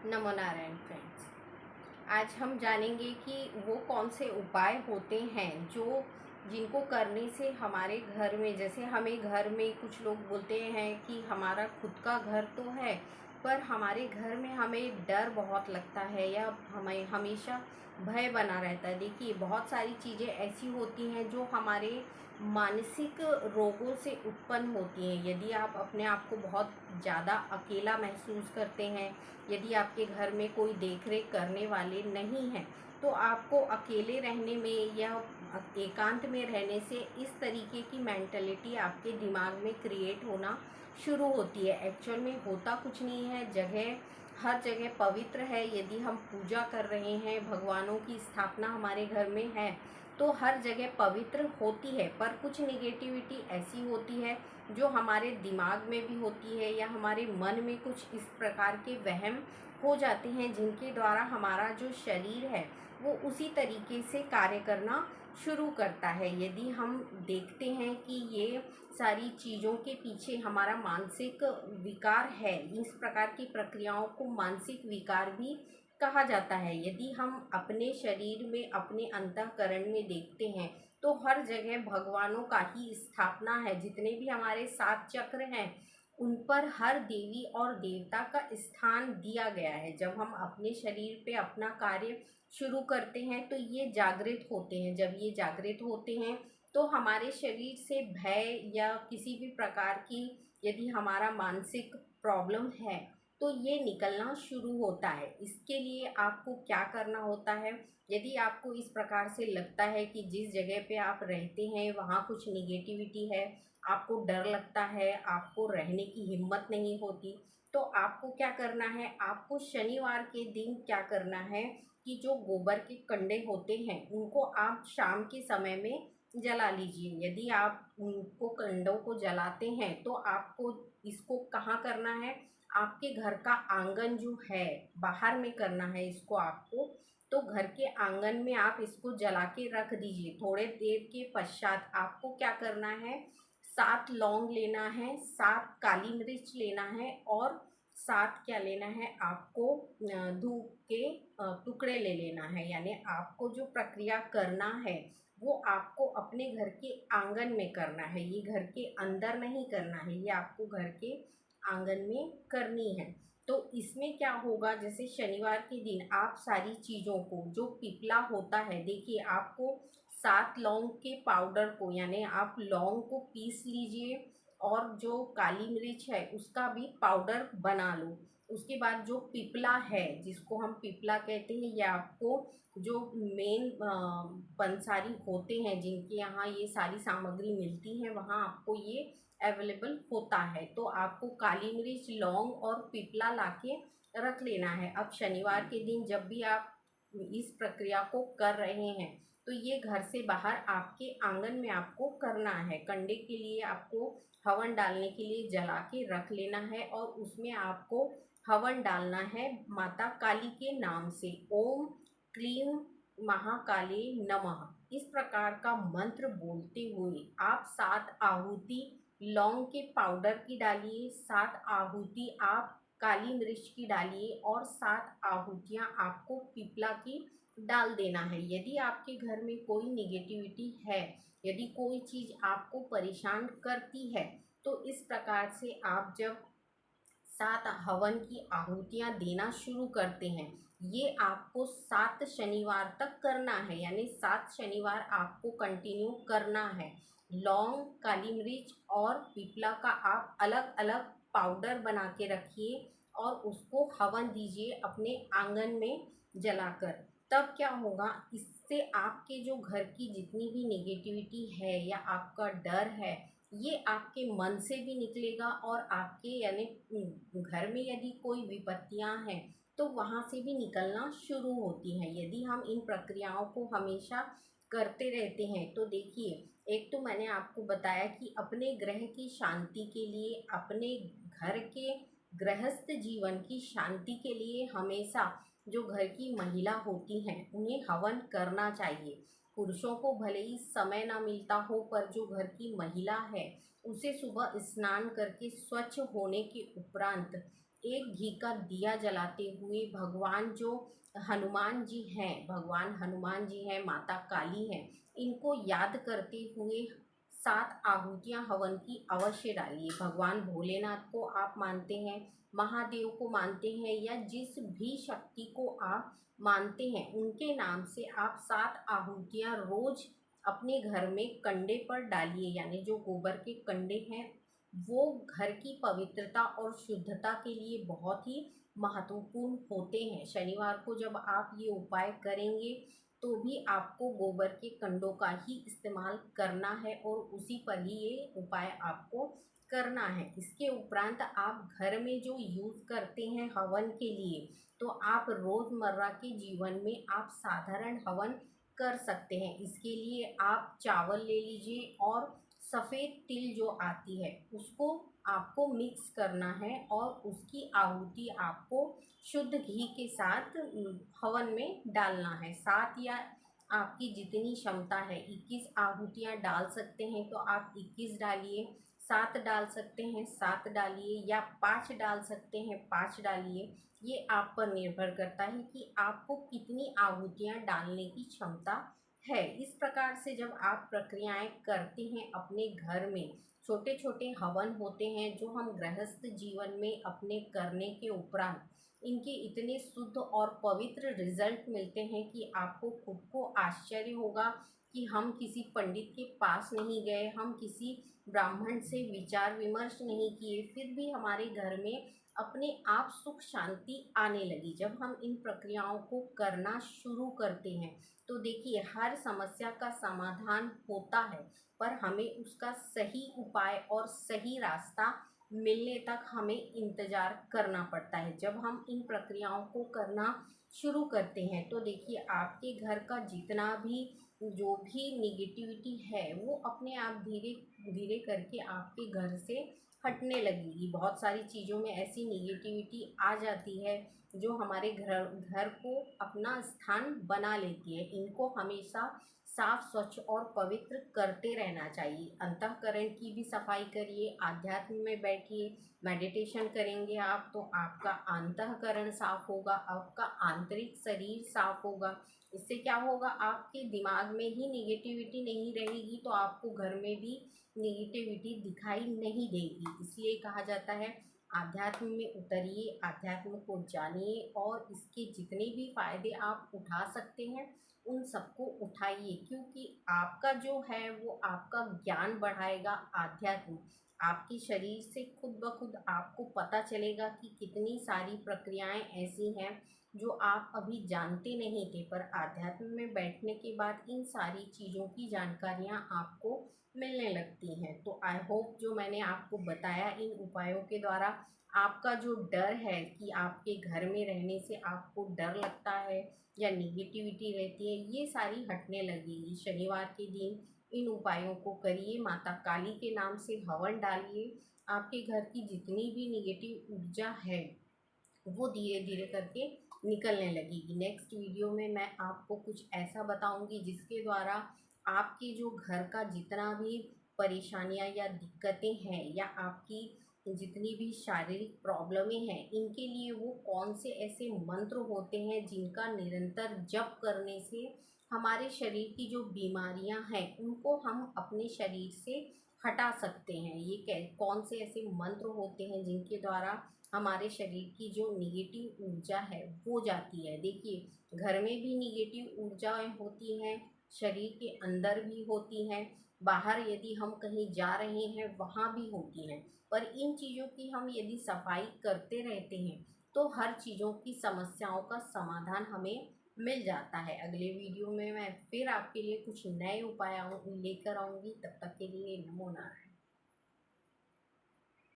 नमो Narayan friends. आज हम जानेंगे कि वो कौन से उपाय होते हैं जो जिनको करने से हमारे घर में, जैसे हमें घर में कुछ लोग बोलते हैं कि हमारा खुद का घर तो है पर हमारे घर में हमें डर बहुत लगता है या हमें हमेशा भय बना रहता है। देखिए, बहुत सारी चीज़ें ऐसी होती हैं जो हमारे मानसिक रोगों से उत्पन्न होती हैं। यदि आप अपने आप को बहुत ज़्यादा अकेला महसूस करते हैं, यदि आपके घर में कोई देख रेख करने वाले नहीं हैं, तो आपको अकेले रहने में या एकांत में रहने से इस तरीके की मेंटलिटी आपके दिमाग में क्रिएट होना शुरू होती है। एक्चुअल में होता कुछ नहीं है, हर जगह पवित्र है। यदि हम पूजा कर रहे हैं, भगवानों की स्थापना हमारे घर में है, तो हर जगह पवित्र होती है। पर कुछ नेगेटिविटी ऐसी होती है जो हमारे दिमाग में भी होती है या हमारे मन में कुछ इस प्रकार के वहम हो जाते हैं जिनके द्वारा हमारा जो शरीर है वो उसी तरीके से कार्य करना शुरू करता है। यदि हम देखते हैं कि ये सारी चीज़ों के पीछे हमारा मानसिक विकार है, इस प्रकार की प्रक्रियाओं को मानसिक विकार भी कहा जाता है। यदि हम अपने शरीर में, अपने अंतःकरण में देखते हैं तो हर जगह भगवानों का ही स्थापना है। जितने भी हमारे 7 चक्र हैं उन पर हर देवी और देवता का स्थान दिया गया है। जब हम अपने शरीर पे अपना कार्य शुरू करते हैं तो ये जागृत होते हैं। जब ये जागृत होते हैं तो हमारे शरीर से भय या किसी भी प्रकार की, यदि हमारा मानसिक प्रॉब्लम है तो ये निकलना शुरू होता है। इसके लिए आपको क्या करना होता है? यदि आपको इस प्रकार से लगता है कि जिस जगह पे आप रहते हैं वहाँ कुछ निगेटिविटी है, आपको डर लगता है, आपको रहने की हिम्मत नहीं होती, तो आपको क्या करना है? आपको शनिवार के दिन क्या करना है कि जो गोबर के कंडे होते हैं उनको आप शाम के समय में जला लीजिए। यदि आप उनको कंडों को जलाते हैं तो आपको इसको कहाँ करना है? आपके घर का आंगन जो है, बाहर में करना है इसको आपको। तो घर के आंगन में आप इसको जला के रख दीजिए। थोड़े देर के पश्चात आपको क्या करना है? 7 लौंग लेना है, 7 काली मिर्च लेना है और 7 क्या लेना है आपको? धूप के टुकड़े ले लेना है। यानी आपको जो प्रक्रिया करना है वो आपको अपने घर के आंगन में करना है, ये घर के अंदर नहीं करना है, ये आपको घर के आंगन में करनी है। तो इसमें क्या होगा, जैसे शनिवार के दिन आप सारी चीज़ों को, जो पिपला होता है, देखिए आपको 7 लौंग के पाउडर को, यानी आप लौंग को पीस लीजिए और जो काली मिर्च है उसका भी पाउडर बना लो। उसके बाद जो पिपला है, जिसको हम पिपला कहते हैं, ये आपको जो मेन पंसारी होते हैं जिनके यहाँ ये सारी सामग्री मिलती है वहाँ आपको ये अवेलेबल होता है। तो आपको काली मिर्च, लौंग और पिपला लाके रख लेना है। अब शनिवार के दिन जब भी आप इस प्रक्रिया को कर रहे हैं तो ये घर से बाहर आपके आंगन में आपको करना है। कंडे के लिए आपको हवन डालने के लिए जला के रख लेना है और उसमें आपको हवन डालना है माता काली के नाम से। ओम क्लीम महाकाली नमः, इस प्रकार का मंत्र बोलते हुए आप 7 आहुति लौंग के पाउडर की डालिए, 7 आहुति आप काली मिर्च की डालिए और 7 आहुतियाँ आपको पिपला की डाल देना है। यदि आपके घर में कोई निगेटिविटी है, यदि कोई चीज़ आपको परेशान करती है, तो इस प्रकार से आप जब 7 हवन की आहुतियाँ देना शुरू करते हैं, ये आपको 7 शनिवार तक करना है। यानी 7 शनिवार आपको कंटिन्यू करना है। लौंग, काली मिर्च और पिपला का आप अलग अलग पाउडर बना के रखिए और उसको हवन दीजिए अपने आंगन में जलाकर। तब क्या होगा, इससे आपके जो घर की जितनी भी नेगेटिविटी है या आपका डर है, ये आपके मन से भी निकलेगा और आपके, यानी घर में यदि कोई विपत्तियां हैं तो वहाँ से भी निकलना शुरू होती हैं। यदि हम इन प्रक्रियाओं को हमेशा करते रहते हैं तो देखिए, एक तो मैंने आपको बताया कि अपने ग्रह की शांति के लिए, अपने घर के गृहस्थ जीवन की शांति के लिए हमेशा जो घर की महिला होती हैं उन्हें हवन करना चाहिए। पुरुषों को भले ही समय ना मिलता हो, पर जो घर की महिला है उसे सुबह स्नान करके स्वच्छ होने के उपरांत एक घी का दिया जलाते हुए भगवान जो हनुमान जी हैं, भगवान हनुमान जी हैं, माता काली हैं, इनको याद करते हुए 7 आहुतियाँ हवन की अवश्य डालिए। भगवान भोलेनाथ को आप मानते हैं, महादेव को मानते हैं, या जिस भी शक्ति को आप मानते हैं, उनके नाम से आप 7 आहुतियाँ रोज अपने घर में कंडे पर डालिए। यानी जो गोबर के कंडे हैं वो घर की पवित्रता और शुद्धता के लिए बहुत ही महत्वपूर्ण होते हैं। शनिवार को जब आप ये उपाय करेंगे तो भी आपको गोबर के कंडों का ही इस्तेमाल करना है और उसी पर ही ये उपाय आपको करना है। इसके उपरांत आप घर में जो यूज़ करते हैं हवन के लिए, तो आप रोज़मर्रा के जीवन में आप साधारण हवन कर सकते हैं। इसके लिए आप चावल ले लीजिए और सफ़ेद तिल जो आती है उसको आपको मिक्स करना है और उसकी आहुति आपको शुद्ध घी के साथ हवन में डालना है। 7 या आपकी जितनी क्षमता है, 21 आहुतियाँ डाल सकते हैं तो आप 21 डालिए, 7 डाल सकते हैं 7 डालिए, या 5 डाल सकते हैं 5 डालिए। ये आप पर निर्भर करता है कि आपको कितनी आहुतियाँ डालने की क्षमता है। इस प्रकार से जब आप प्रक्रियाएं करते हैं अपने घर में, छोटे छोटे हवन होते हैं जो हम गृहस्थ जीवन में अपने करने के उपरांत इनके इतने शुद्ध और पवित्र रिजल्ट मिलते हैं कि आपको खुद को आश्चर्य होगा कि हम किसी पंडित के पास नहीं गए, हम किसी ब्राह्मण से विचार विमर्श नहीं किए, फिर भी हमारे घर में अपने आप सुख शांति आने लगी। जब हम इन प्रक्रियाओं को करना शुरू करते हैं तो देखिए हर समस्या का समाधान होता है, पर हमें उसका सही उपाय और सही रास्ता मिलने तक हमें इंतज़ार करना पड़ता है। जब हम इन प्रक्रियाओं को करना शुरू करते हैं तो देखिए आपके घर का जितना भी जो भी निगेटिविटी है वो अपने आप धीरे धीरे करके आपके घर से हटने लगेगी। बहुत सारी चीज़ों में ऐसी निगेटिविटी आ जाती है जो हमारे घर को अपना स्थान बना लेती है। इनको हमेशा साफ स्वच्छ और पवित्र करते रहना चाहिए। अंतःकरण की भी सफाई करिए, आध्यात्म में बैठिए, मेडिटेशन करेंगे आप तो आपका अंतःकरण साफ होगा, आपका आंतरिक शरीर साफ होगा। इससे क्या होगा, आपके दिमाग में ही निगेटिविटी नहीं रहेगी तो आपको घर में भी निगेटिविटी दिखाई नहीं देगी। इसलिए कहा जाता है आध्यात्म में उतरिए, आध्यात्म को जानिए और इसके जितने भी फायदे आप उठा सकते हैं उन सबको उठाइए, क्योंकि आपका जो है वो आपका ज्ञान बढ़ाएगा। आध्यात्म आपके शरीर से खुद ब खुद आपको पता चलेगा कि कितनी सारी प्रक्रियाएं ऐसी हैं जो आप अभी जानते नहीं थे, पर आध्यात्म में बैठने के बाद इन सारी चीज़ों की जानकारियां आपको मिलने लगती हैं। तो आई होप जो मैंने आपको बताया इन उपायों के द्वारा आपका जो डर है कि आपके घर में रहने से आपको डर लगता है या निगेटिविटी रहती है, ये सारी हटने लगेगी। शनिवार के दिन इन उपायों को करिए, माता काली के नाम से हवन डालिए, आपके घर की जितनी भी निगेटिव ऊर्जा है वो धीरे धीरे करके निकलने लगेगी। नेक्स्ट वीडियो में मैं आपको कुछ ऐसा बताऊंगी जिसके द्वारा आपके जो घर का जितना भी परेशानियां या दिक्कतें हैं या आपकी जितनी भी शारीरिक प्रॉब्लमें हैं, इनके लिए वो कौन से ऐसे मंत्र होते हैं जिनका निरंतर जप करने से हमारे शरीर की जो बीमारियां हैं उनको हम अपने शरीर से हटा सकते हैं। ये कौन से ऐसे मंत्र होते हैं जिनके द्वारा हमारे शरीर की जो निगेटिव ऊर्जा है वो जाती है। देखिए घर में भी निगेटिव ऊर्जाएं होती हैं, शरीर के अंदर भी होती हैं, बाहर यदि हम कहीं जा रहे हैं वहाँ भी होती हैं। पर इन चीज़ों की हम यदि सफाई करते रहते हैं तो हर चीज़ों की समस्याओं का समाधान हमें मिल जाता है। अगले वीडियो में मैं फिर आपके लिए कुछ नए उपाय लेकर आऊँगी। तब तक के लिए नमो नारायण।